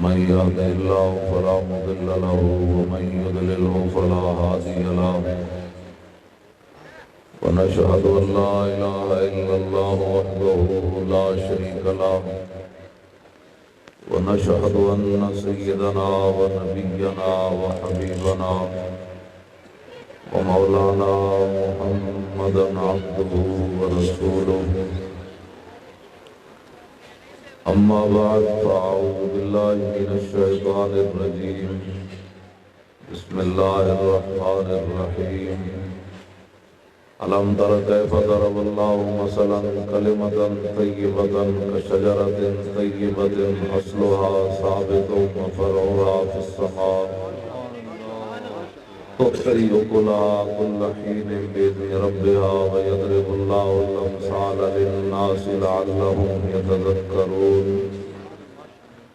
من يهده الله فلا مضل له ومن يضلله فلا هادي له ونشهد أن لا إله إلا الله وحده لا شريك له ونشهد أن سيدنا ونبينا وحبيبنا ومولانا محمدا عبده ورسوله أما بعد فأعوذ بالله من الشيطان الرجيم بسم الله الرحمن الرحيم ألم تر كيف ضرب الله مثلا كلمة طيبة كشجرة طيبة أصلها ثابت وفرعها في السماء تؤتي أكلها كل حين بإذن ربها ويضرب الله الأمثال للناس لعلهم يتذكرون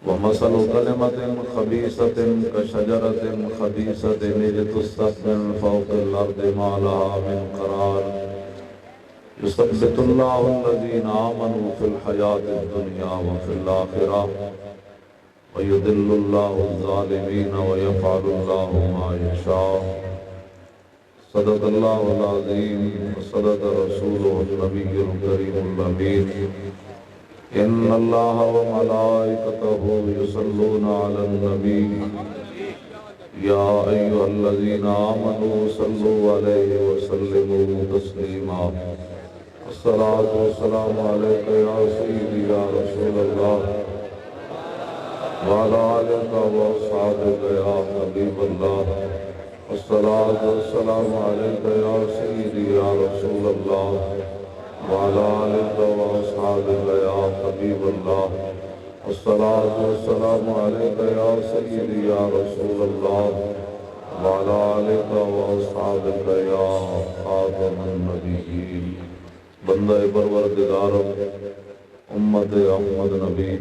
ومثل كلمة خبيثة كشجرة خبيثة اجتثت من فوق الأرض ما لها من قرار يثبت الله الذين آمنوا في الحياة الدنيا وفي الآخرة ويضل الله الظالمين ويفعل الله ما يشاء صدق الله العظيم وصدق رسوله النبي الكريم الأمين إن الله وملائكته يصلون على النبي يا أيها الذين آمنوا صلوا عليه وسلموا تسليما الصلاة والسلام عليك يا سيدي يا رسول الله وعلى آلك وأصحابك يا حبيب الله الصلاة والسلام عليك يا سيدي يا رسول الله وعلى آلك وأصحابك يا حبيب الله الصلاة والسلام عليك يا سيدي يا رسول الله وعلى آلك وأصحابك يا خاتم النبيين بندہ پروردگارم امت احمد نبی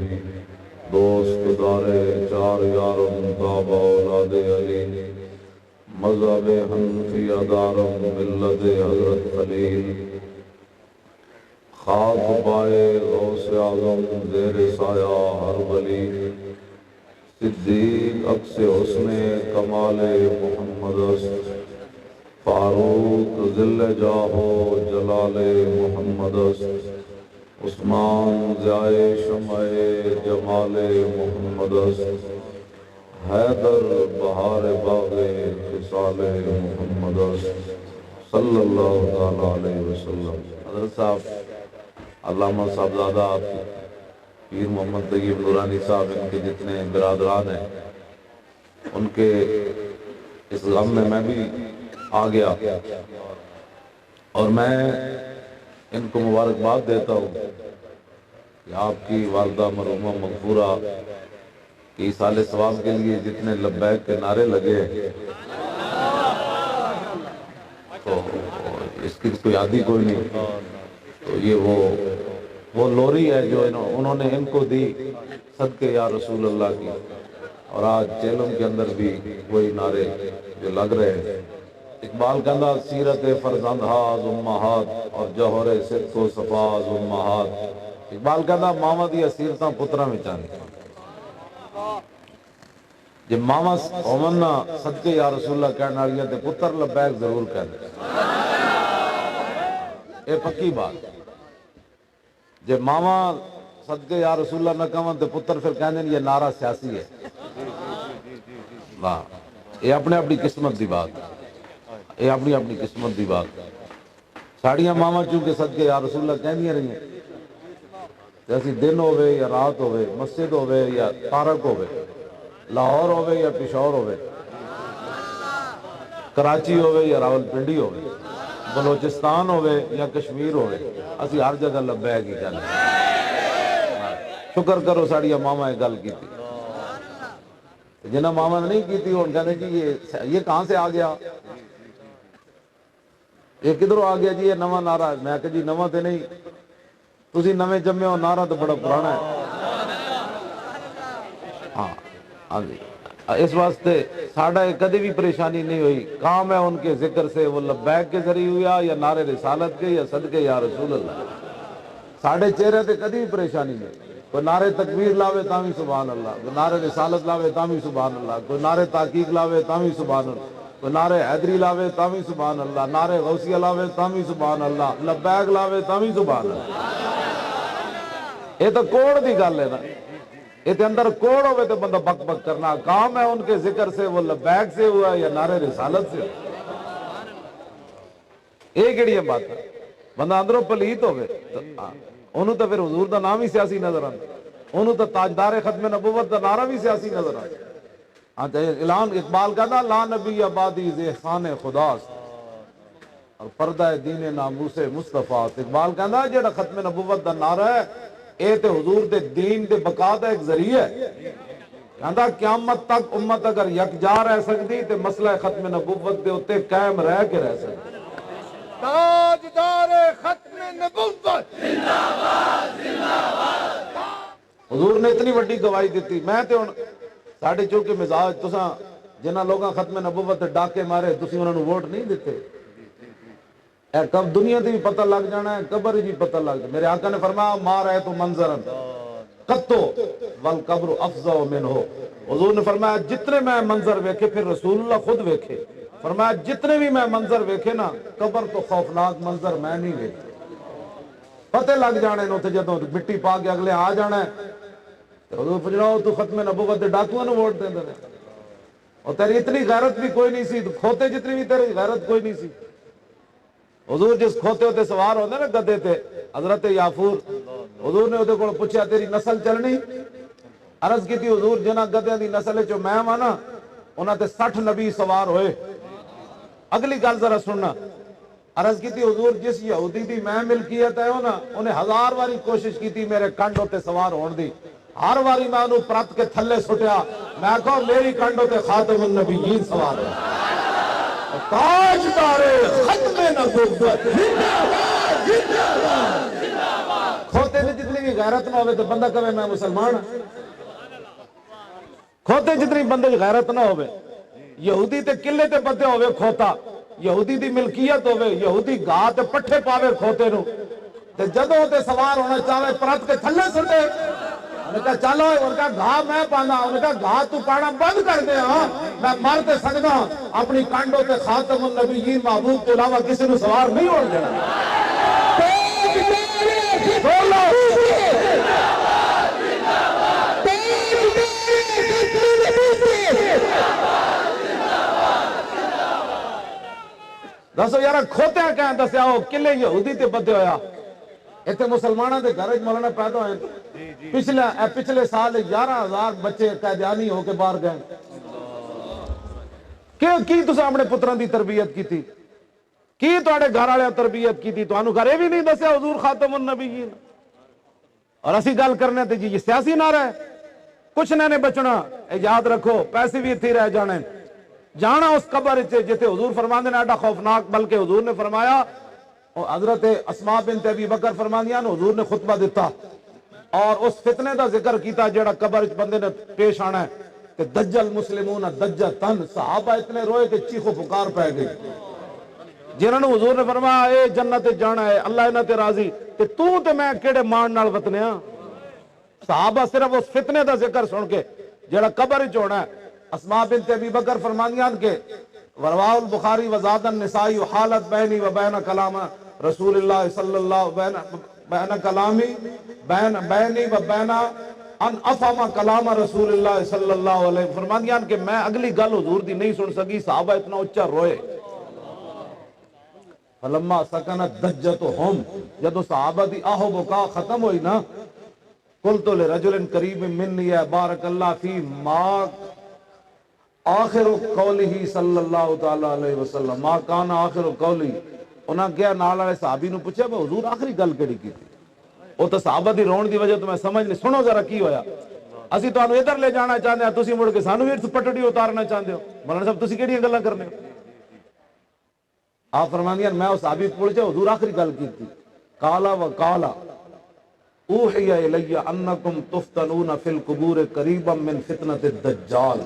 دوست دارے چار یارم تابع اولاد علی مذہب حنفیہ دارم ملت حضرت خلیل خاک پائے غوث اعظم زیر سایہ ہر ولی صدیق عکس حسن کمال محمد است فاروق ذل جاہو جلال محمد است عثمان ضیائے شمع جمال محمد است حیدر بہار باغ خصال محمد است صلی اللہ تعالیٰ علیہ وسلم۔ حضرت صاحب علامہ صاحبزادہ پیر محمد طیب نورانی صاحب ان کے جتنے برادران ہیں ان کے اس غم میں بھی آ گیا اور میں ان کو مبارکباد دیتا ہوں کہ آپ کی والدہ مرحومہ مغفورہ کی سال ثواب کے لیے جتنے لبیک کے نعرے لگے تو اس کی کوئی عادی کوئی نہیں، تو یہ وہ لوری ہے جو انہوں نے ان کو دی صدقے یا رسول اللہ کی، اور آج چیلم کے اندر بھی وہی نعرے جو لگ رہے ہیں۔ اقبال کہندا سیرت فرزند ہاز امہات اور جوہر صدق و صفاز امہات، اقبال کہندا ماواں دی سیرتاں پتراں وچ آندی، جے ماواں ہوون نا صدقے یا رسول اللہ کہن والیاں تے پتر لبیک ضرور کہندے، اے پکی بات۔ جے ماواں صدقے یا رسول اللہ نہ کہون تے پتر پھر کہندے یہ نعرہ سیاسی ہے، واہ، یہ اپنے اپنی قسمت دی بات، یہ اپنی اپنی قسمت دی بات۔ ساڑیاں ماواں چونکہ صدقے یا رسول اللہ کہندیاں رہی ہیں، جیسی دن ہوئے یا رات ہوئے، مسجد ہوئے یا پارک ہوئے، لاہور ہوئے یا پشاور ہوئے، کراچی ہوئے یا راول پنڈی ہوئے، بلوچستان ہوئے یا کشمیر ہوئے، اسی ہر جگہ لبیک ہی کہنے۔ شکر کرو ساڑیاں ماما ایک گل کی تھی، جنہاں ماما نے نہیں کی تھی ان کہنے جی یہ کہاں سے آ گیا، یہ کدھروں آ گیا جی، یہ نواں نعرہ ہے۔ میں کہ جی نواں تے نہیں، تسی نویں جمے ہو، نعرہ تو بڑا پرانا ہے۔ ہاں جی، اس واسطے ساڑھا کدی بھی پریشانی نہیں ہوئی، کام ہے ان کے ذکر سے، وہ لبیک کے ذریعے ہوا یا نعرے رسالت کے یا صدقے یا رسول اللہ، ساڑھے چہرے تے کدی بھی پریشانی نہیں۔ کوئی نعرے تکبیر لاوے تاوی سبحان اللہ، کوئی نعرے رسالت لاوے تاوی سبحان اللہ، کوئی نعرے تحقیق لاوے تاوی سبحان اللہ، کوئی نعرے حیدری لاوے تاوی سبحان اللہ، نعرے غوثیہ لاوے تاوی سبحان اللہ، لبیک لاوے تاوی سبحان اللہ۔ یہ تو کوڑ دی گل ہے نا، یہ اندر کوڑ ہوئے تو بندہ بک بک کرنا، کام ہے ان کے ذکر سے، وہ لبیک سے ہوا یا نعرے رسالت سے۔ یہ کیڑی بات ہے؟ بندہ اندروں پلیت ہوئے انہوں تو پھر حضور دا نام ہی سیاسی نظر آتا، انہوں تو تاجدار ختم نبوت دا نعرہ بھی سیاسی نظر آتا۔ اعلان اقبال کہتا لا نبی آبادی ز احسان خداست اور پردہ دین ناموس مصطفیٰ۔ اقبال کہتا جڑا ختم نبوت دا نعرہ ہے اے تے حضور دے دین دے بقا دا ایک ذریعہ ہے۔ کہتا قیامت تک امت اگر یکجا رہ سکتی تے مسئلہ ختم نبوت دے اتے قائم رہ کے رہ سکتی۔ تاجدار ختم نبوت زندہ باد زندہ باد۔ حضور نے اتنی بڑی گواہی دیتی۔ میں تے ہن ساڈے چونکہ مزاج تساں جنہاں لوگاں ختم نبوت تے ڈاکے مارے تسی انہاں نوں ووٹ نہیں دیتے، اے کب دنیا تے بھی پتہ لگ جانا ہے، قبر بھی پتہ لگ جانا۔ میرے آقا نے فرمایا ما رأیت منظرا قطو والقبر افظع منہ۔ حضور نے فرمایا جتنے میں منظر ویکھے، پھر رسول اللہ خود ویکھے، فرمایا جتنے بھی میں منظر ویکھے نا قبر تو خوفناک منظر میں نہیں ویکھے۔ پتہ لگ جانے نو تے جدوں مٹی پا کے اگلے آ جانا ہے تو حضور پوچھنا تو ختم نبوت دے ڈاکوؤں نوں ووٹ دیندا ہے، اور تیری اتنی غیرت بھی کوئی نہیں سی، کھوتے جتنی بھی تیری غیرت کوئی نہیں سی۔ حضور جس کھوتے ہوتے سوار ہوندے نا گدے تے، حضرت یافور، حضور نے وہ پوچھا تیری نسل چلنی؟ عرض کی تھی حضور جنہ گدیاں دی نسل چو میں ہاں نا انہاں تے 60 نبی سوار ہوئے۔ اگلی گل ذرا سننا، عرض کی تھی حضور جس یہودی دی میں ملکیت ہے نا انہیں 1000 واری کوشش کی تھی میرے کنڈ ہوتے سوار ہون دی، ہر واری میں انہوں پرت کے تھلے سٹیا، میں کہو میری کنڈ ہوتے خاتم النبیین سوار ہے، تاجدار ختم نبوت زندہ باد زندہ باد۔ کھوتے نے جتنی بھی غیرت نہ ہوئے تو بندہ کہے میں مسلمان ہوں، کھوتے جتنی بندے غیرت نہ ہوئے، یہودی تے قلعے تے بدے ہوئے کھوتا، یہودی دی ملکیت ہوئے، یہودی گاہ تے پٹھے پاوے کھوتے نو، تے جدوں تے سوار ہونا چاہے پرت کے تھلے سٹے، انہوں نے کہا چلو، انہوں نے کہا گاہ میں پانا، انہوں نے کہا گاہ تو پانا بند کر دے، ہاں میں مر تے سکدا اپنی کانڈوں تے خاتم النبیین محبوب کے علاوہ کسی نے سوار نہیں ہو جانا۔ دسو یار کھوتے کہیں دسیا ہو قلعے یہودی تے بدے ہویا، اتنے مسلمانوں دے گھر مولانا پیدا ہوئے، پچھلے سال 11,000 بچے قیدیانی ہو کے باہر گئے۔ کی تسا اپنے پتران دی تربیت کی تھی، کی تواڈے گھر والے تربیت کی تھی، تانوں گھر بھی نہیں دسیا حضور خاتم النبیین، اور اسی گل کرنے تے جی یہ سیاسی نعرہ ہے، کچھ نہیں بچنا، یاد رکھو پیسے بھی اتھی رہ جانے، جانا اس قبر سے جتے حضور فرماندے نے ایڈا خوفناک، بلکہ حضور نے فرمایا، حضرت اسماء بنت ابی بکر فرماندیاں حضور نے خطبہ دیتا اور اس فتنے دا ذکر کیتا جڑا قبر وچ بندے نے پیش آنا ہے کہ دجل مسلمون دجتن، صحابہ اتنے روئے کہ چیخو پکار پہ گئی، جنہوں نے حضور نے فرمایا اے جنت جانا ہے، اللہ انہاں تے راضی، کہ تو تے میں کیڑے مان نال وطنیاں۔ صحابہ صرف اس فتنے دا ذکر سن کے جڑا قبر وچ ہونا ہے، اسماء بنت ابی بکر فرماندیاں کہ ورواہ البخاری وزاد النسائی حالت بینی و بین کلام رسول اللہ صلی اللہ بین کلامی بینی و بین ان افہم کلام رسول اللہ صلی اللہ علیہ فرماندیاں کہ میں اگلی گل حضور دی نہیں سن سکی، صحابہ اتنا اچھا روئے۔ فلما سکنت دجتہم، جدو صحابہ دی آہو بکا ختم ہوئی نا، قلت لرجل قریب منی یا بارک اللہ فی ما آخر قولی صلی اللہ تعالیٰ علیہ وسلم ما کان آخر قولی، انہاں کیا نال والے صحابی نو پوچھا میں حضور آخری گل کیڑی کی تھی، وہ تو صحابہ دی رون دی وجہ تو میں سمجھ نہیں، سنو ذرا کی ہویا، اسی تو انہوں ادھر لے جانا چاہتے ہیں، تسی مڑ کے سانو بھی پٹڑی اتارنا چاہتے ہو، مولانا صاحب تسی کیڑی گلاں کرنے ہو؟ آپ فرماندیاں میں اس صحابی پوچھا حضور آخری گل کی تھی، قالا و قالا اوحی الی انکم تفتنون فی القبور قریبا من فتنۃ الدجال۔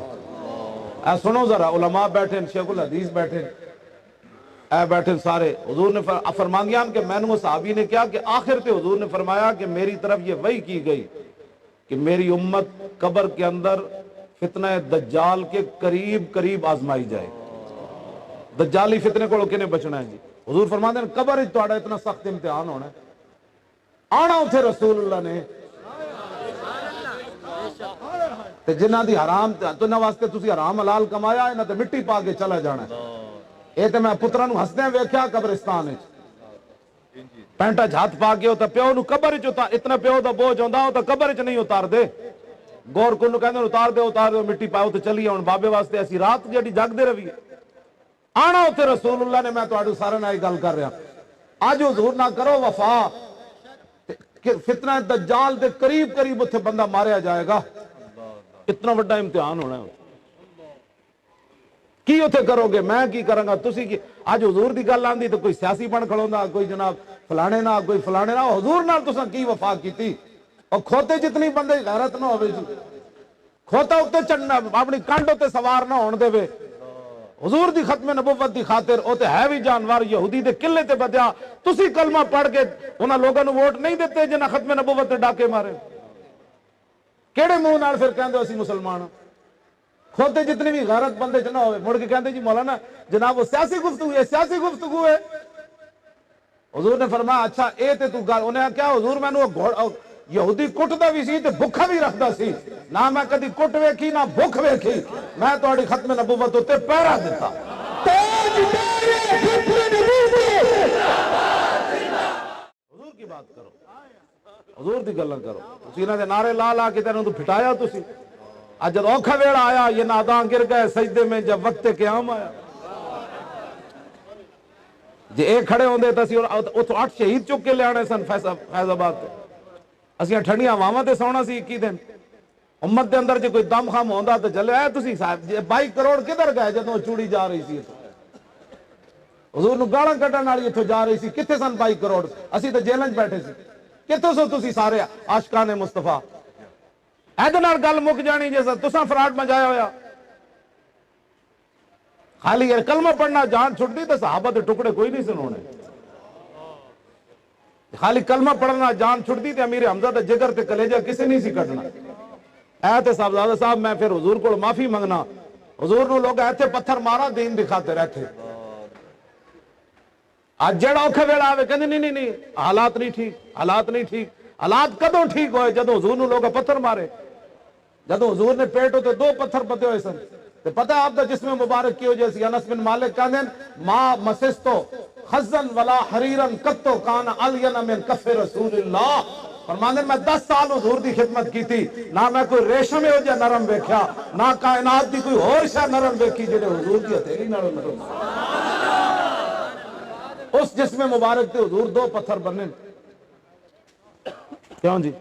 اے سنو ذرا، علماء بیٹھے، شیخ الحدیث بیٹھے، اے بیٹھے سارے، حضور نے فرماندیاں کہ میں نے وہ صحابی نے کیا کہ آخر تے حضور نے فرمایا کہ میری طرف یہ وحی کی گئی کہ میری امت قبر کے اندر فتنہ دجال کے قریب قریب آزمائی جائے. دجالی فتنے کو کنے بچنا ہے جی. حضور فرماتے ہیں قبر تہاڈا اتنا سخت امتحان ہونا ہے. آنا اتھے رسول اللہ نے تے جنہاں دی حرام تو نہ واسطے تسی حرام حلال کمایا ہے نہ تے مٹی پا کے چلا جانا ہے. اے تے میں پتراں نو ہسدے ویکھیا قبرستان وچ پینٹا ہاتھ پا کے تے پیو نو قبر وچ اتنا پیو دا بوجھ ہوندا او تے قبر وچ نہیں اتار دے. گور کن نو کہندے اتار دے مٹی پاؤ تے چلی ہن بابے واسطے اسی رات جڑی جاگدے رہیے. آنا اتھے رسول اللہ نے. میں تہاڈے سارے نال گل کر رہا اج حضور نہ کرو وفا کہ فتنہ دجال دے قریب قریب اتھے بندہ ماریا جائے گا. اتنا بڑا امتحان ہونا ہے. کی اتھے کرو گے؟ میں کی کراں گا تسی کی؟ اج حضور دی گل آندی تو کوئی سیاسی بن کھڑوندا, کوئی جناب فلانے نہ کوئی فلانے نہ. حضور نال تساں کی وفا کیتی؟ اور کھوتے جتنی بندے غیرت نہ ہوے جی. کھوتا اتنے چڑھنا اپنی کنڈ اتنے سوار نہ ہون دے. حضور دی ختم نبوت دی خاطر او تے ہے بھی جانور یہودی دے قلعے تے بدیا. تسی کلمہ پڑھ کے انہاں لوگاں نو ووٹ نہیں دیتے جنہاں ختم نبوت تے ڈاکے مارے. کیڑے منہ نال پھر کہندے اسی مسلمان؟ کھوتے جتنی بھی غیرت بندے چ نہ ہوئے مڑ کے کہندے جی مولانا جناب وہ سیاسی گفتگو ہے, سیاسی گفتگو ہے. حضور نے فرمایا اچھا اے تے تو گل. انہیں کیا حضور مینوں یہودی کٹدا بھی سی تے بھکھا بھی رکھدا سی. نہ میں کدی کٹ ویکھی نہ بھوک ویکھی. میں تہاڈی ختم نبوت تے پہرا دیتا. حضور کی بات کرو, حضور دی گلاں کرو. تسی انہاں دے نعرے لا لا کے تینوں تو پھٹایا تسی. اج جب اوکھا ویڑا آیا یہ ناداں گر گئے سجدے میں جب وقت قیام آیا. جے اے کھڑے ہوندے تے اسی اتھوں 8 شہید چک کے لے آنے سن فیض آباد تے. اسیاں ٹھنڈیاں واواں تے سونا سی 21 دن. امت دے اندر جے کوئی دم خم ہوندا تے چلے اے تسی صاحب 22 کروڑ کدھر گئے جدوں چوڑی جا رہی سی. حضور نو گالاں کڈن والی اتھوں جا رہی سی. کتھے سن 22 کروڑ؟ اسی تے جیلاں وچ بیٹھے سی. کتھوں سو تسی سارے عاشقان مصطفیٰ؟ ایدے نال گل مک جانی جیسا تساں فراڈ مچایا ہویا. خالی یہ کلمہ پڑھنا جان چھٹ دی تے صحابہ دے ٹکڑے کوئی نہیں سن ہونے. خالی کلمہ پڑھنا جان چھٹ دی تے امیر حمزہ دے جگر تے کلیجہ کسی نہیں سی کٹنا. اے تے صاحبزادہ صاحب میں پھر حضور کو معافی منگنا. حضور نو لوگ ایتھے پتھر مارا دین دکھاتے رہتے. آج جڑا اوکھے ویڑا آوے کہندے نہیں حالات نہیں ٹھیک, حالات نہیں ٹھیک. حالات کدوں ٹھیک ہوئے؟ جدوں حضور نو لوگ پتھر مارے. جدوں حضور نے پیٹ ہوتے 2 پتھر پتے ہوئے سن. تے پتہ آپ دا جسم مبارک کی ہو جیسی انس بن مالک کہندے ما مسستو خزن ولا حریرن کتو کان علین من کف رسول اللہ. فرماندے میں 10 سال حضور دی خدمت کی تھی, نہ میں کوئی ریشم ہو جا نرم ویکھیا, نہ کائنات دی کوئی اور شے نرم ویکھی جڑے حضور دی ہتھیلی نال نرم. اس جسم مبارک تے حضور 2 پتھر بننے. کیوں جی؟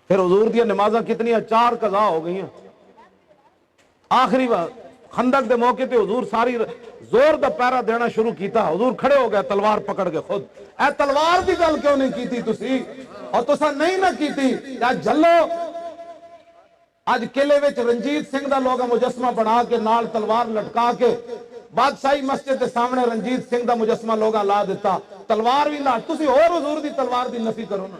پھر حضور دی نمازاں کتنی 4 قضا ہو گئی ہیں. آخری بار خندق دے موقع تے حضور ساری زور دا پیرا دینا شروع کیتا. حضور کھڑے ہو گئے تلوار پکڑ کے خود. اے تلوار دی گل کیوں نہیں کیتی تسی؟ اور تساں نہیں نہ کیتی. یا جھلو اج قلعے وچ رنجیت سنگھ دا لوگا مجسمہ بنا کے نال تلوار لٹکا کے بادشاہی مسجد دے سامنے رنجیت سنگھ دا مجسمہ لوگا لا دیتا. تلوار بھی لا تسی اور حضور دی تلوار دی نفی کرو نا.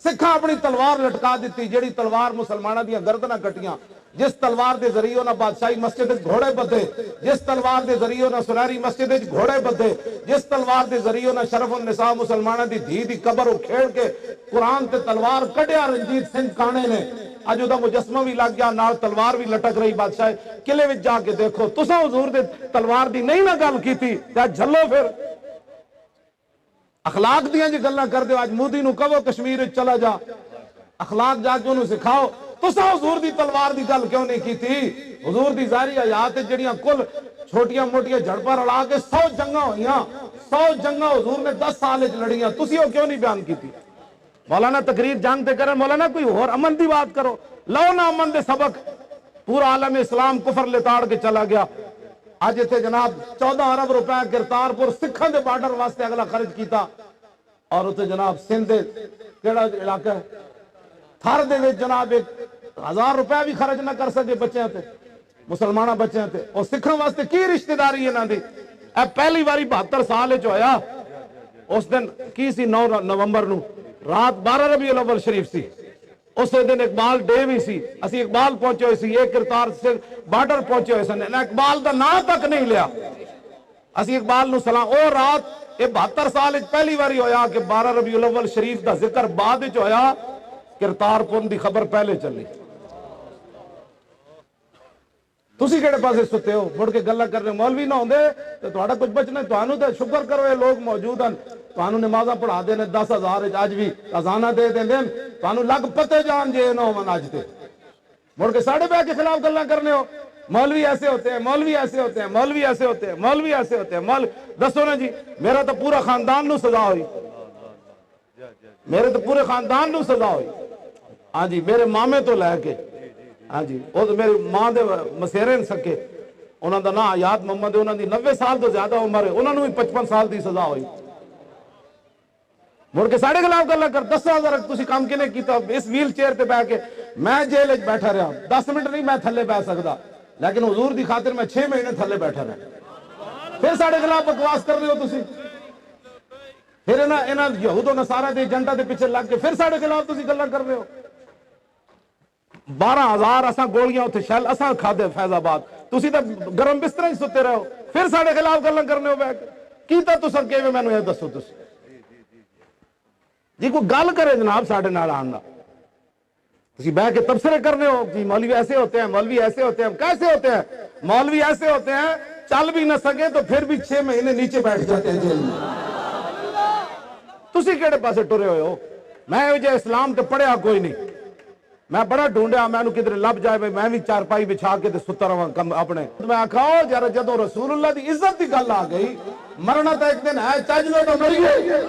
سکھاں اپنی تلوار لٹکا دیتی جیڑی تلوار مسلماناں دیاں گردناں کٹیاں. جس تلوار دے ذریعے نہ بادشاہی مسجد وچ گھوڑے بدے, جس تلوار دے ذریعے نہ سنہری مسجد وچ گھوڑے بدے, جس تلوار دے ذریعے نہ شرف النساء مسلماناں دی دھی دی قبر اکھیڑ کے قرآن تے تلوار کڈیا رنجیت سنگھ کانے نے. اج دا مجسمہ بھی لگ گیا نال تلوار بھی لٹک رہی. بادشاہ قلعے وچ جا کے دیکھو. تساں حضور دے تلوار دی نہیں نہ گل کیتی تے جھلو پھر اخلاق دیاں جی گلاں کر دیو. اج مودی نو کہو کشمیر وچ چلا جا, اخلاق جا کے انہوں سکھاؤ. تساں حضور دی تلوار دی گل کیوں نہیں کیتی؟ حضور دی ظاہری حیات جڑیاں کل چھوٹیاں موٹیاں جھڑپاں رلا کے 100 جنگاں ہوئیاں. 100 جنگاں حضور نے 10 سال وچ لڑیاں. تسی او کیوں نہیں بیان کیتی؟ مولانا تقریر جنگ تے کرن, مولانا کوئی اور امن دی بات کرو. لو نا امن دے سبق. پورا عالم اسلام کفر لتاڑ کے چلا گیا. اج اتنے جناب 14 ارب روپے کرتارپور سکھاں دے بارڈر واسطے اگلا خرچ کیتا. اور اتنے جناب سندھ کیڑا علاقہ ہے تھر دے وچ جناب 1000 روپے بھی خرچ نہ کر سکے بچیاں تے, مسلمانہ بچیاں تے. اور سکھاں واسطے کی رشتہ داری انہاں دی؟ اے پہلی واری 72 سال وچ ہویا. اس دن کی سی 9 نومبر نو رات 12 ربیع الاول شریف سی. اس دن اقبال ڈے بھی سی، اسی اقبال پہنچے ہوئے سی، یہ کرتار سے بارڈر پہنچے ہوئے سن، اقبال دا نام تک نہیں لیا، اسی اقبال نو سلام۔ او رات یہ 72 سال پہلی باری ہویا کہ 12 ربیع الاول شریف دا ذکر بعد وچ ہویا، کرتار پن دی خبر پہلے چلی۔ تسی کہڑے پاسے ستے ہو؟ مڑ کے گلا کرنے مولوی نہ ہوندے تے تہاڈا کچھ بچنا، تانوں تے شکر کرو یہ لوگ موجود ہیں، تانوں نمازاں پڑھا دے نے 10,000 اج بھی اذاناں دے دیندے، تانوں لگ پتے جان جے نہ ہون اج تے، مڑ کے ساڈے پہ کے خلاف گلاں کرنے ہو، مولوی ایسے ہوتے ہیں، مولوی ایسے ہوتے ہیں، مولوی ایسے ہوتے ہیں، مولوی ایسے ہوتے ہیں، دسو نا جی، میرا تو پورا خاندان نو سزا ہوئی، میرے تو پورے خاندان نو سزا ہوئی، ہاں جی، میرے مامے تو لے کے، ہاں جی، وہ تو میری ماں دے مسیرے نہیں سکے، انہوں دا نا آیات محمد، انہوں دی 90 سال تو زیادہ عمر ہے، انہوں نے بھی 55 سال دی سزا ہوئی۔ مڑ کے ساڑھے خلاف گلا کر، 10,000 تسی کام کنے کیتا، اس ویل چیئر تے بیٹھ کے میں جیل وچ بیٹھا رہا 10 منٹ نہیں میں تھلے بیٹھ سکدا، لیکن حضور دی خاطر میں 6 مہینے تھلے بیٹھا رہا۔ پھر ساڑھے خلاف بکواس کر رہے ہو تسی، پھر انہاں یہود و نصارہ دے ایجنٹاں دے پیچھے لگ کے پھر ساڑھے خلاف تسی گلاں کر رہے ہو۔ 12,000 اساں گولیاں اتھے شیل اساں کھادے فیض آباد، تسی تے گرم بستر ہی ستے رہو، پھر ساڑھے خلاف گلاں کرنے ہو بیٹھ کے، کیتا تساں کیویں مینوں یہ دسو تسی جی، کوئی گل کرے جناب ساڑھے نال آن دا، تسی بیٹھ کے تبصرے کرنے ہو کہ مولوی ایسے ہوتے ہیں، مولوی ایسے ہوتے ہیں، کیسے ہوتے ہیں؟ مولوی ایسے ہوتے ہیں چل بھی نہ سکے تو پھر بھی 6 مہینے نیچے بیٹھ جاتے ہیں جیل میں۔ تسی کیڑے پاسے ٹرے ہوئے ہو؟ میں جو اسلام تے پڑھیا کوئی نہیں، میں بڑا ڈھونڈیا، میں کدھر لب جائے میں بھی چارپائی بچھا کے ستا رہا اپنے، میں آکھاؤ جارا جدو رسول اللہ دی عزت دی گل آ گئی، مرنا تو ایک دن ہے، چج لو تو مر گئے۔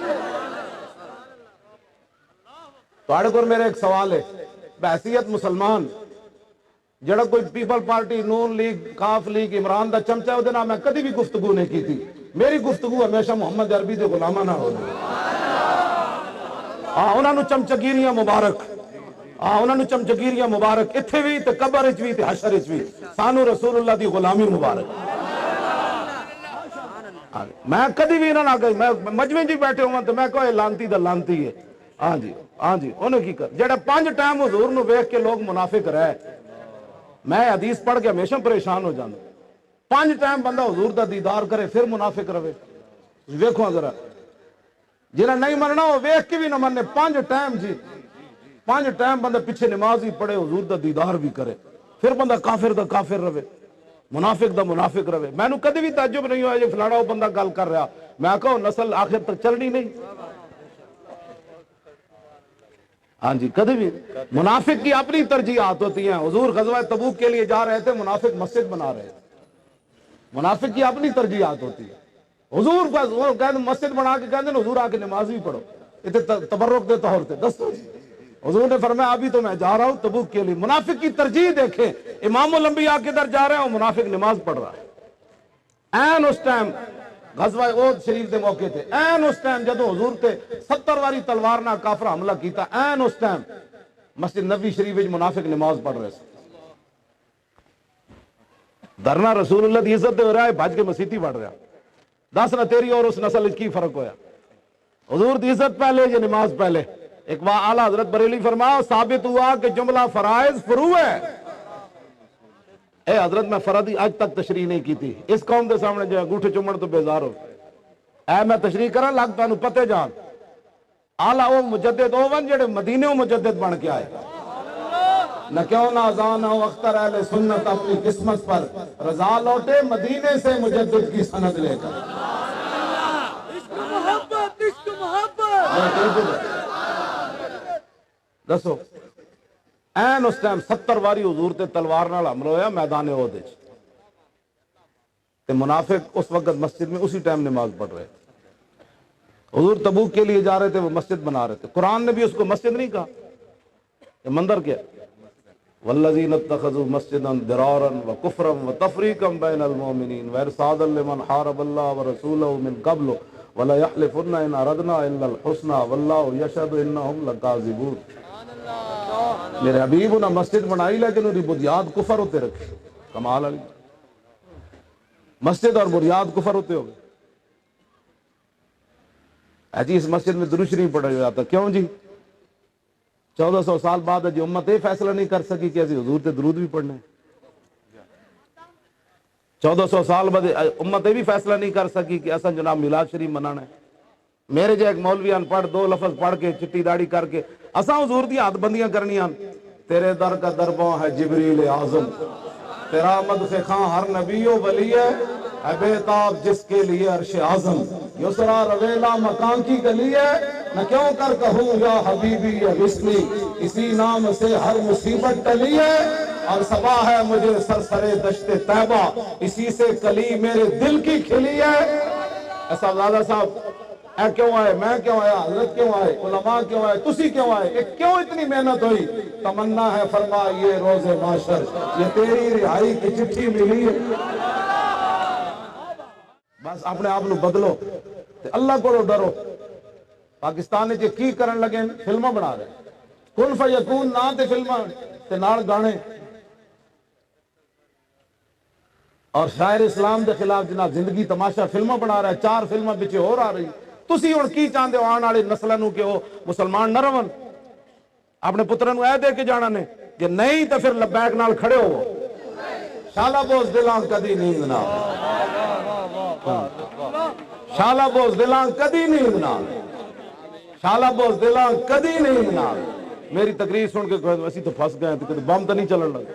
تہاڈے کول میرے ایک سوال ہے، بحیثیت مسلمان جڑا کوئی پیپل پارٹی، نون لیگ، کاف لیگ، عمران دا چمچہ ہے، وہ نام میں کدی بھی گفتگو نہیں کی تھی، میری گفتگو ہمیشہ محمد عربی دے غلاماں نال ہوندی، انہاں نوں چمچگیریاں مبارک، انہاں نوں چمچگیریاں مبارک، اتھے بھی تے قبر وچ بھی تے حشر وچ بھی، سانو رسول اللہ دی غلامی مبارک۔ میں کدی بھی انہاں نال میں مجمع جی بیٹھے ہوں تو میں کہو لانتی دا لانتی ہے، ہاں جی ہاں جی، انہیں کی کر جڑا 5 ٹائم حضور نو ویکھ کے لوگ منافق رہے، میں حدیث پڑھ کے ہمیشہ پریشان ہو جانا، 5 ٹائم بندہ حضور دا دیدار کرے پھر منافق رہے، ویکھو ذرا، جنہاں نہیں مننا وہ ویکھ کے بھی نہ مننے، 5 ٹائم جی، 5 ٹائم بندہ پیچھے نماز ہی پڑھے، حضور دا دیدار بھی کرے، پھر بندہ کافر دا کافر رہے، منافق دا منافق رہے۔ میں نو کدی بھی تعجب نہیں ہوا یہ فلانا وہ بندہ گل کر رہا، میں کہو نسل آخر تک چلنی نہیں، ہاں جی، کدی بھی منافق کی اپنی ترجیحات ہوتی ہیں۔ حضور غزوہ تبوک کے لیے جا رہے تھے، منافق مسجد بنا رہے تھے، منافق کی اپنی ترجیحات ہوتی ہے۔ حضور کہتے مسجد بنا کے کہتے ہیں حضور آ کے نماز بھی پڑھو، اتنے تبرک دے طور پہ دستو جی، حضور نے فرمایا ابھی تو میں جا رہا ہوں تبوک کے لیے۔ منافق کی ترجیح دیکھیں، امام الانبیاء کدھر جا رہے ہیں، منافق نماز پڑھ رہا ہے۔ این اس ٹائم غزوہ احد شریف دے موقع تے، این اس ٹائم جدو حضور تے 70 واری تلوار نہ کافر حملہ کیتا، این اس ٹائم مسجد نبی شریف وچ منافق نماز پڑھ رہے تھے۔ دھرنا رسول اللہ دی عزت دے ہو رہا ہے، بھج کے مسیتی پڑھ رہا، دس نہ تیری اور اس نسل کی فرق ہویا، حضور دی عزت پہلے یا نماز پہلے؟ ایک بار اعلیٰ حضرت بریلی فرماؤ ثابت ہوا کہ جملہ فرائض فروع ہے۔ اے حضرت میں فرضی آج تک تشریح نہیں کی تھی، اس قوم دے سامنے جو انگوٹھے چومن تو بیزار ہو، اے میں تشریح کرا لگ تانوں پتے جان، اعلیٰ وہ مجدد اوون جڑے مدینے و مجدد بن کے آئے، نہ کیوں نہ اذان ہو اختر اہل سنت اپنی قسمت پر، رضا لوٹے مدینے سے مجدد کی سند لے کر۔ عشق محبت دسو، این اس ٹائم 70 واری حضور تے تلوار نال حملہ ہویا میدان احد وچ، تے منافق اس وقت مسجد میں اسی ٹائم نماز پڑھ رہے تھے۔ حضور تبوک کے لیے جا رہے تھے، وہ مسجد بنا رہے تھے، قرآن نے بھی اس کو مسجد نہیں کہا، یہ مندر کیا؟ والذین اتخذوا مسجدا ضرارا وکفرا وتفریقا بین المؤمنین وارصادا لمن حارب اللہ ورسولہ من قبل ولا يحلفن ان اردنا الا الحسنى واللہ یشہد انہم لکاذبون۔ میرے حبیب انہاں مسجد بنائی لیکن انہی بنیاد کفر ہوتے رکھی، کمال علی، مسجد اور بنیاد کفر ہوتے ہو گئے۔ جی اس مسجد میں درود شریف پڑھا جاتا، کیوں جی؟ 1400 سال بعد اج امت یہ فیصلہ نہیں کر سکی کہ اسی حضور تے درود بھی پڑھنا ہے. 1400 سال بعد امت یہ بھی فیصلہ نہیں کر سکی کہ اصل جناب میلاد شریف منانا ہے. میرے جو ایک مولوی ان پڑھ 2 لفظ پڑھ کے چٹی داڑھی کر کے اساں حضور دی ہاتھ بندیاں کرنیاں. تیرے در کا درباں ہے جبریل اعظم، تیرا مدح خاں ہر نبی و ولی ہے بےتاب جس کے لیے عرش اعظم. یسرا رویلا مکان کی گلی ہے، نہ کیوں کر کہوں یا حبیبی یا وصلی، اسی نام سے ہر مصیبت ٹلی ہے. اور صبا ہے مجھے سرسرے دشت طیبہ، اسی سے کلی میرے دل کی کھلی ہے. ایسا زیادہ صاحب اے کیوں آئے، میں کیوں آیا، حضرت کیوں آئے، علماء کیوں آئے، تسی کیوں آئے، کیوں اتنی محنت ہوئی؟ تمنا ہے فرما یہ روز محشر، یہ تیری رہائی کی چٹھی ملی ہے. بس اپنے آپ نو بدلو تے اللہ کو ڈرو. پاکستان نے کی کرن لگے فلماں بنا رہے، کن فیکون نہ تے فلماں تے نال گانے. اور شاعر اسلام دے خلاف جناب زندگی تماشا فلماں بنا رہا ہے. 4 فلماں بچے اور آ رہی. تسی ہن کی چاہندے ہو آن والے نسلاں نو کہ وہ مسلمان نہ رہن؟ اپنے پتراں نو اے دے کے جانا نے کہ نہیں تے پھر لبیک نال کھڑے ہو. شالا بوز دلاں کدی نیند نہ، شالا بوز دلاں کدی نیند نہ، شالا بوز دلاں کدی نیند نہ. میری تقریر سن کے اسی تو پھنس گئے تو بم تو نہیں چلن لگے.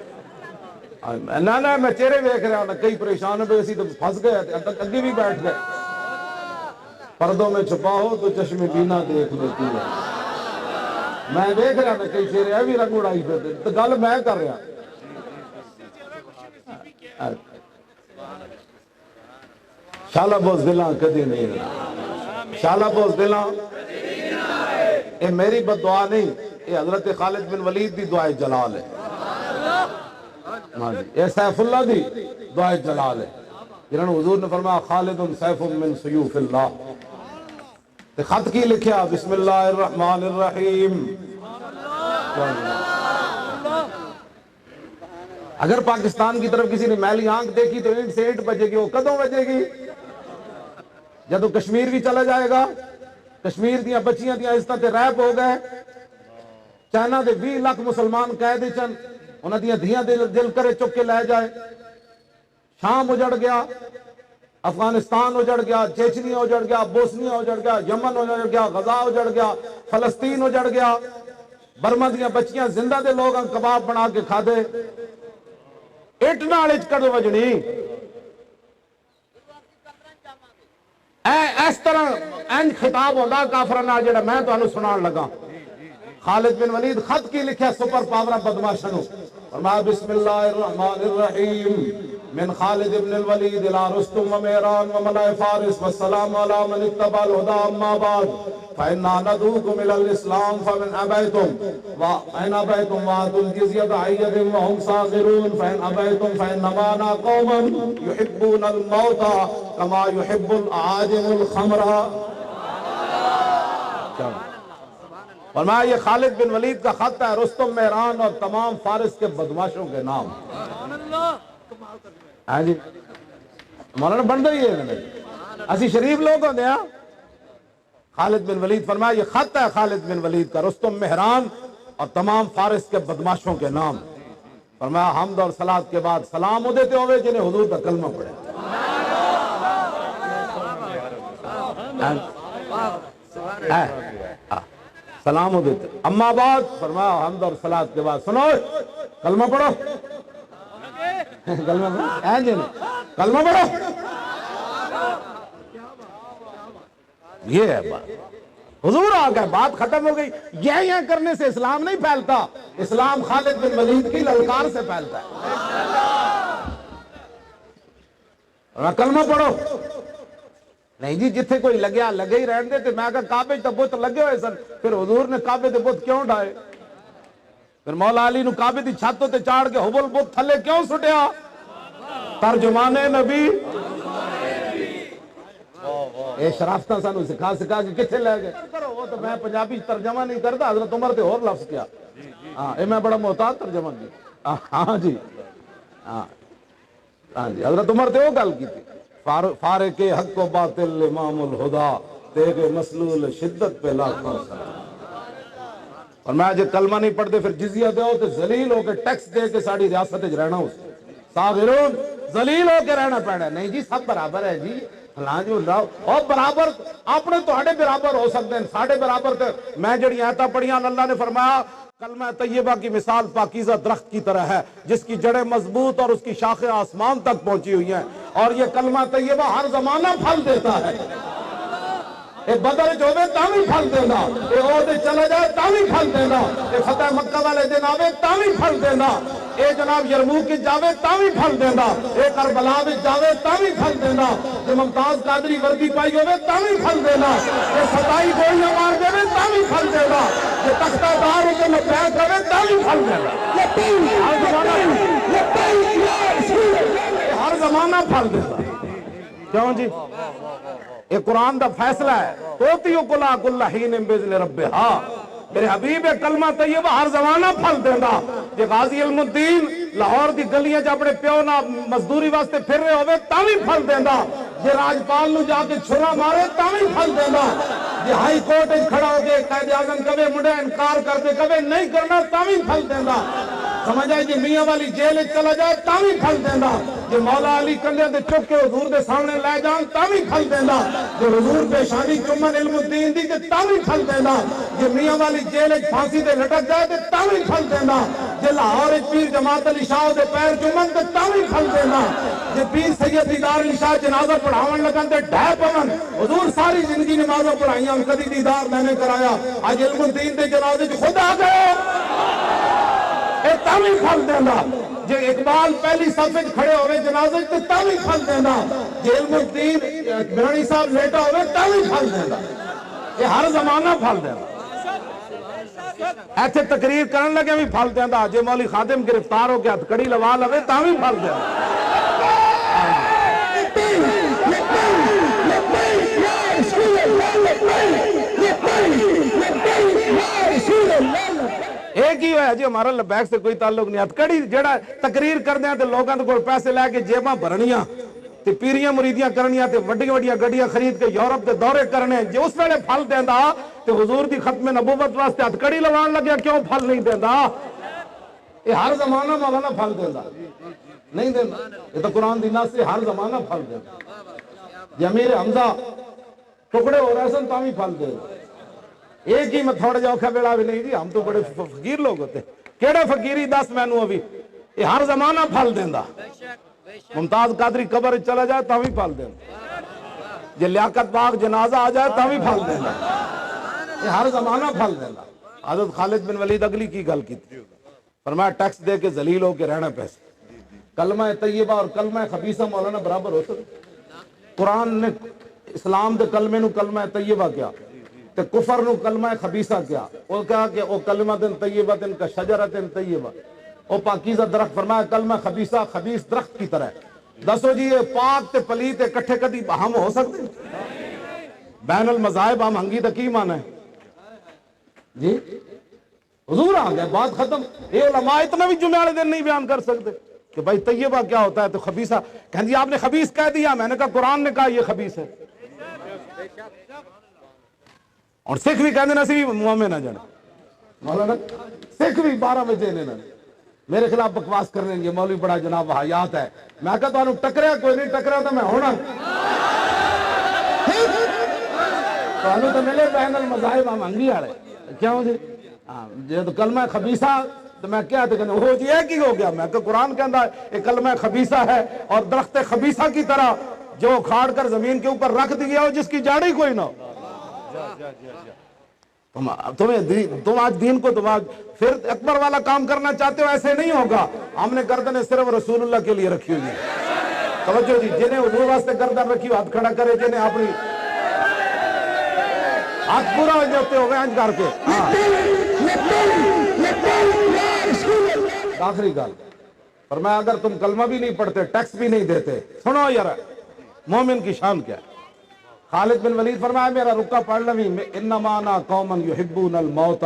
نہ میں چہرے ویکھ رہا ہوں کئی پریشان ہوئے، اسی تو پھنس گئے اگے بھی بیٹھ گئے. پردوں میں چھپا ہو تو چشم بینا دیکھ لیتی ہے. میں دیکھ رہا میں کئی چہرے ہے بھی رنگ اڑائی پھرتے تو گل میں کر رہا. شالا بوز دلاں کدی نہیں، شالا بوز دلاں. یہ میری بد دعا نہیں، یہ حضرت خالد بن ولید دی دعائے جلال ہے. یہ سیف اللہ دی دعائے جلال ہے جنہوں نے حضور نے فرمایا خالد سیف من سیوف اللہ. خط کی لکھیا بسم اللہ الرحمن الرحیم. اگر پاکستان کی طرف کسی نے میلی آنکھ دیکھی تو اینٹ سے اینٹ بجے گی. وہ کدوں بجے گی؟ جب تو کشمیر بھی چلا جائے گا. کشمیر دیا بچیاں دیا عزتاں تے ریپ ہو گئے. چائنا دے 20 لاکھ مسلمان قید چن، انہاں دیا دھیاں دل کرے چک کے لے جائے. شام اجڑ گیا، افغانستان اجڑ گیا، چیچنیا اجڑ گیا، بوسنیا اجڑ گیا، یمن اجڑ گیا، غزہ اجڑ گیا، فلسطین اجڑ گیا. برما دیا بچیاں زندہ دے لوگ کباب بنا کے کھا دے. اٹ نال کڑ وجنی. اس طرح این خطاب ہوتا کافراں نال جڑا میں تانوں سنان لگا. خالد بن ولید خط کی لکھیا سپر پاور بدماشاں نو. فرمایا بسم اللہ الرحمن الرحیم من خالد بن الولید الى رستم ومیران وملأ فارس والسلام علی من اتبع الهدى اما بعد فإنا ندعوكم إلى الإسلام فمن أبيتم وآتوا الجزية عن يد وهم صاغرون فإن أبيتم فإنما أنا قوم يحبون الموت كما يحب الأعاجم الخمر. فرمایا یہ خالد بن ولید کا خط ہے رستم مہران اور تمام فارس کے بدماشوں کے نام. ہاں جی مولانا بن رہی ہے اسی شریف لوگ ہوتے ہیں. خالد بن ولید فرمایا یہ خط ہے خالد بن ولید کا رستم مہران اور تمام فارس کے بدماشوں کے نام. فرمایا حمد اور صلات کے بعد سلام ہو دیتے ہوئے جنہیں حضور کا کلمہ پڑھے. سلام ہو دیتے. اما بعد فرمایا حمد اور صلات کے بعد سنو کلمہ پڑھو. کلمہ پڑھو، کلمہ پڑھو. یہ ہے بات. حضور آ گئے، بات ختم ہو گئی. یہ کرنے سے اسلام نہیں پھیلتا. اسلام خالد بن ولید کی للکار سے پھیلتا ہے. کلمہ پڑھو. نہیں جی جتھے کوئی لگیا لگے ہی رہن دے. تو میں کہا کعبے تے بت لگے ہوئے سن، پھر حضور نے کعبے تے بت کیوں ڈائے؟ پھر مولا علی نو کعبے دی چھت تے چاڑ کے حبل بت تھلے کیوں سٹیا؟ ترجمان نبی. اے شرافتاں سانو سکھا سکھا کے کتنے لے گئے. وہ تو میں پنجابی ترجمہ نہیں کرتا. حضرت عمر تے اور لفظ کیا. ہاں اے میں بڑا محتاط ترجمہ کیا. ہاں جی ہاں جی حضرت عمر تے وہ گل کی تھی. فارق حق و باطل امام الہدا تیرے مسلول شدت پہ لاکھوں سلام. اور میں جے کلمہ نہیں پڑھتے پھر جزیہ دو تو ذلیل ہو کے ٹیکس دے کے ساری ریاست رہنا ہو صاغرون ذلیل ہو کے رہنا پینا نہیں جی سب برابر ہے جی فلاں جو اور برابر اپنے تہاڈے برابر ہو سکتے ہیں ساڈے برابر تے میں جڑی آیتاں پڑھیاں اللہ نے فرمایا کلمہ طیبہ کی مثال پاکیزہ درخت کی طرح ہے جس کی جڑیں مضبوط اور اس کی شاخیں آسمان تک پہنچی ہوئی ہیں اور یہ کلمہ طیبہ ہر زمانہ پھل دیتا ہے اے بدر جو ہوئے تاوی پھل دینا اے عہدے چلا جائے تاوی پھل دینا اے فتح مکہ والے دن آوے تاوی پھل دینا اے جناب یرموک کی جاوے تاوی پھل دینا اے کربلا میں جاوے تاوی پھل دینا اے ممتاز قادری وردی پائی ہوئے تاوی پھل دینا اے ستائی گولیاں مار دے ہوئے تاوی پھل دینا اے تختہ دار ہو کے مبیعت ہوئے تاوی پھل دینا ہر زمانہ پھل دینا کیوں جی یہ قرآن دا فیصلہ ہے توتیو کلا کل حین بإذن ربہا میرے حبیب کلمہ طیبہ ہر زمانہ پھل دینا یہ غازی علم الدین لاہور دی گلیاں جب اپنے پیو نہ مزدوری واسطے پھر رہے ہوئے تاوی پھل دینا یہ راجپال نو جا کے چھرا مارے تاوی پھل دینا یہ ہائی کورٹ کھڑا ہو کے قائد اعظم کبھی مڈے انکار کرتے کبھی نہیں کرنا تاوی پھل دینا سمجھ آئے جی میاں والی جیل چلا جائے تاوی پھل دینا جو مولا علی کندے دے چک کے حضور دے سامنے لے جان تاوی پھل دینا جو حضور پیشانی چمن علم الدین دی تاوی پھل دینا جو میاں والی جیل پھانسی دے لٹک جائے تے تاوی پھل دینا جو لاہور پیر جماعت علی شاہ دے پیر چمن تے تاوی پھل دینا جو پیر سید دیدار علی شاہ جنازہ پڑھاون لگن تے ڈھے پون حضور ساری زندگی نمازوں پڑھائیاں کدی دیدار میں نے کرایا آج علم الدین دے جنازے خود آ گئے اے تاوی پھل دینا جے اقبال پہلی صفحے کھڑے ہوئے جنازے تے تاوی پھل دینا جے علم الدین بھرانی صاحب لیٹا ہوئے تاوی پھل دینا یہ ہر زمانہ پھل دینا ایتھے تقریر کرن لگے بھی پھل دینا جے مولی خادم گرفتار ہو کے ہتھ کڑی لوا لوے تاوی پھل دینا ایک ہی ہے جی ہمارا لبیک سے کوئی تعلق نہیں ہتھکڑی جڑا تقریر کر دیا تے لوگاں تے کول پیسے لے کے جیباں بھرنیاں تے پیریاں مریدیاں کرنیاں تے وڈیاں وڈیاں گڈیاں خرید کے یورپ دے دورے کرنے جے اس ویلے پھل دیندا تے حضور دی ختم نبوت واسطے ہتھکڑی لوان لگیا کیوں پھل نہیں دیندا یہ ہر زمانہ مولانا پھل دیندا نہیں دیندا یہ تو قرآن دی نص سے ہر زمانہ پھل دیندا جے امیر حمزہ ٹکڑے ہو رہے سن تاوی پھل دیندا ایک ہی میں تھوڑا جا اوکھا بیڑا بھی نہیں جی ہم تو بڑے فقیر لوگ ہوتے کیڑے فقیری دس میں نو ابھی یہ ہر زمانہ پھل دیندہ ممتاز قادری قبر چلا جائے تاوی پھل دیندہ جے لیاقت باغ جنازہ آ جائے تاوی پھل دیندہ یہ ہر زمانہ پھل دیندہ حضرت خالد بن ولید اگلی کی گل کی تھی فرمایا ٹیکس دے کے ذلیل ہو کے رہنا پیسے کلمہ طیبہ اور کلمہ خبیثہ مولانا برابر ہو سکتے قرآن نے اسلام دے کلمے نو کلمہ طیبہ کیا تے کفر نو کلمہ خبیثہ کیا وہ کہا کہ او کلمہ طیبۃ کا شجرۃ طیبہ او پاکیزہ درخت فرمایا کلمہ خبیثہ خبیث درخت کی طرح ہے دسو جی یہ پاک تے پلیت اکٹھے کدی ہم ہو سکتے بین المذاہب ہم ہنگی دا کی مانا ہے جی حضور آ گئے بات ختم یہ علماء اتنا بھی جمعے والے دن نہیں بیان کر سکتے کہ بھائی طیبہ کیا ہوتا ہے تو خبیثہ کہہ دیا آپ نے خبیث کہہ دیا میں نے کہا قرآن نے کہا یہ خبیث ہے اور سکھ بھی کہتے ہیں اسی بھی مومن نہ جانا مولانا سکھ بھی 12 بجے نے میرے خلاف بکواس کرنے یہ مولوی بڑا جناب حیات ہے میں کہا تو ٹکریا کوئی نہیں ٹکریا تو میں ہونا تو ملے بین المذاہب ہم انگی آڑے کیوں جی یہ تو کلمہ خبیثہ تو میں کیا تھا کہ وہ جی ایک ہی ہو گیا میں کہ قرآن کے اندر ایک کلمہ خبیثہ ہے اور درخت خبیثہ کی طرح جو کھاڑ کر زمین کے اوپر رکھ دیا ہو جس کی جاڑی کوئی نہ ہو تم آج دین کو تم آج پھر اکبر والا کام کرنا چاہتے ہو ایسے نہیں ہوگا ہم نے گردنیں صرف رسول اللہ کے لیے رکھی ہوئی ہیں توجہ جی جنہیں حضور واسطے گردن رکھی ہو ہاتھ کھڑا کرے جنہیں اپنی ہاتھ پورا ہو جاتے ہو گئے انج کر کے آخری گال فرمایا اگر تم کلمہ بھی نہیں پڑھتے ٹیکس بھی نہیں دیتے سنو یار مومن کی شان کیا ہے خالد بن ولید فرمایا میرا رکا پڑھ لوی انما انا قوما يحبون الموت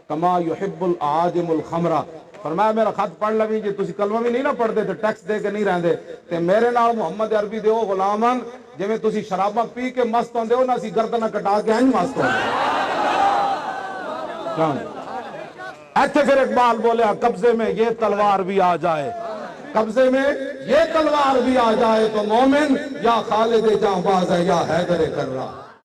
كما يحب العادم الخمر فرمایا میرا خط پڑھ لوی جی تسی کلمہ بھی نہیں نہ پڑھتے تے ٹیکس دے کے نہیں رہندے تے میرے نال محمد عربی دے او غلامن جویں تسی شراباں پی کے مست ہوندے ہو نا اسی گردن کٹا کے ہن مست ہوندے ایتھے پھر اقبال بولیا قبضے میں یہ تلوار بھی آ جائے، قبضے میں یہ تلوار بھی آ جائے تو مومن یا خالد جاں باز ہے یا حیدر کررا۔